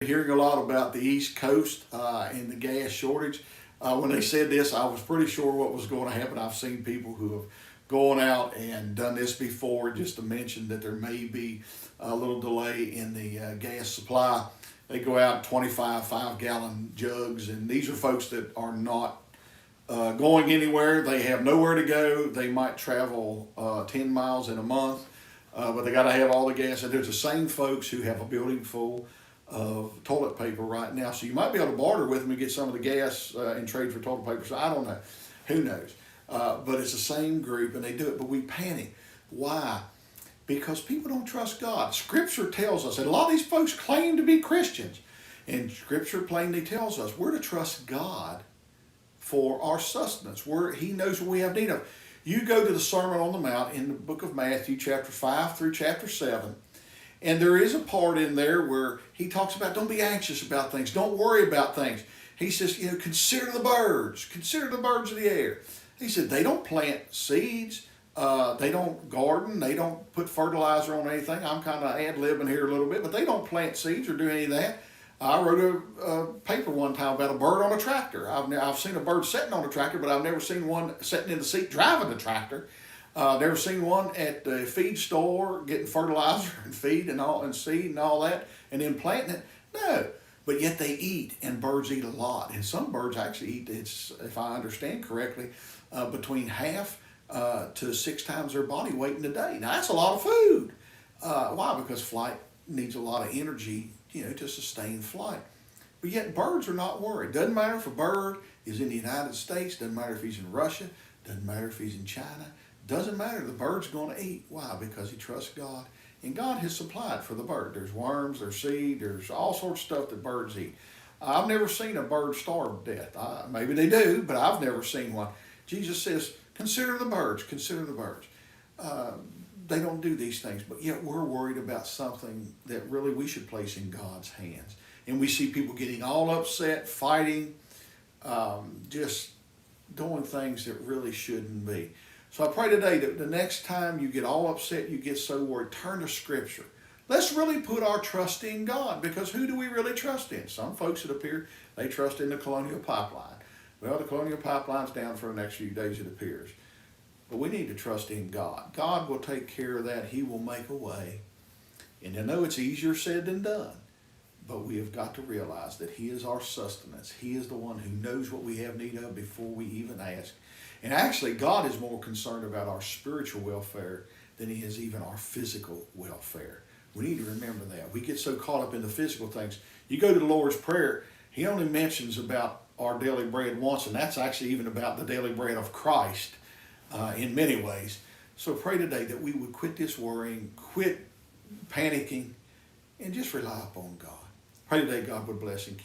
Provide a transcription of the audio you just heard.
Hearing a lot about the East Coast and the gas shortage. When they said this, I was pretty sure what was going to happen. I've seen people who have gone out and done this before, just to mention that there may be a little delay in the gas supply. They go out 25 5-gallon jugs, and these are folks that are not going anywhere. They have nowhere to go. They might travel 10 miles in a month, but they got to have all the gas. And there's the same folks who have a building full of toilet paper right now. So you might be able to barter with them and get some of the gas and trade for toilet paper. So I don't know. Who knows? But it's the same group and they do it. But we panic. Why? Because people don't trust God. Scripture tells us, and a lot of these folks claim to be Christians, and Scripture plainly tells us we're to trust God for our sustenance. He knows what we have need of. You go to the Sermon on the Mount in the book of Matthew, chapter 5 through chapter 7, and there is a part in there where he talks about don't be anxious about things. Don't worry about things. He says, consider the birds. Consider the birds of the air. He said they don't plant seeds. They don't garden. They don't put fertilizer on anything. I'm kind of ad-libbing here a little bit, but they don't plant seeds or do any of that. I wrote a paper one time about a bird on a tractor. I've seen a bird sitting on a tractor, but I've never seen one sitting in the seat driving the tractor. Never seen one at the feed store getting fertilizer and feed and seed and all that and then planting it. No, but yet they eat, and birds eat a lot. And some birds actually eat, if I understand correctly, between half to 6 times their body weight in a day. Now that's a lot of food. Why? Because flight needs a lot of energy, to sustain flight. But yet birds are not worried. Doesn't matter if a bird is in the United States. Doesn't matter if he's in Russia. Doesn't matter if he's in China. Doesn't matter. The bird's going to eat. Why? Because he trusts God. And God has supplied for the bird. There's worms, there's seed, there's all sorts of stuff that birds eat. I've never seen a bird starve to death. Maybe they do, but I've never seen one. Jesus says, consider the birds, consider the birds. They don't do these things, but yet we're worried about something that really we should place in God's hands. And we see people getting all upset, fighting, just doing things that really shouldn't be. So I pray today that the next time you get all upset, you get so worried, turn to Scripture. Let's really put our trust in God, because who do we really trust in? Some folks, it appears, they trust in the Colonial Pipeline. Well, the Colonial Pipeline's down for the next few days, it appears. But we need to trust in God. God will take care of that. He will make a way. And I know it's easier said than done, but we have got to realize that He is our sustenance. He is the one who knows what we have need of before we even ask. And actually, God is more concerned about our spiritual welfare than He is even our physical welfare. We need to remember that. We get so caught up in the physical things. You go to the Lord's Prayer, He only mentions about our daily bread once, and that's actually even about the daily bread of Christ in many ways. So pray today that we would quit this worrying, quit panicking, and just rely upon God. Pray today God would bless and keep.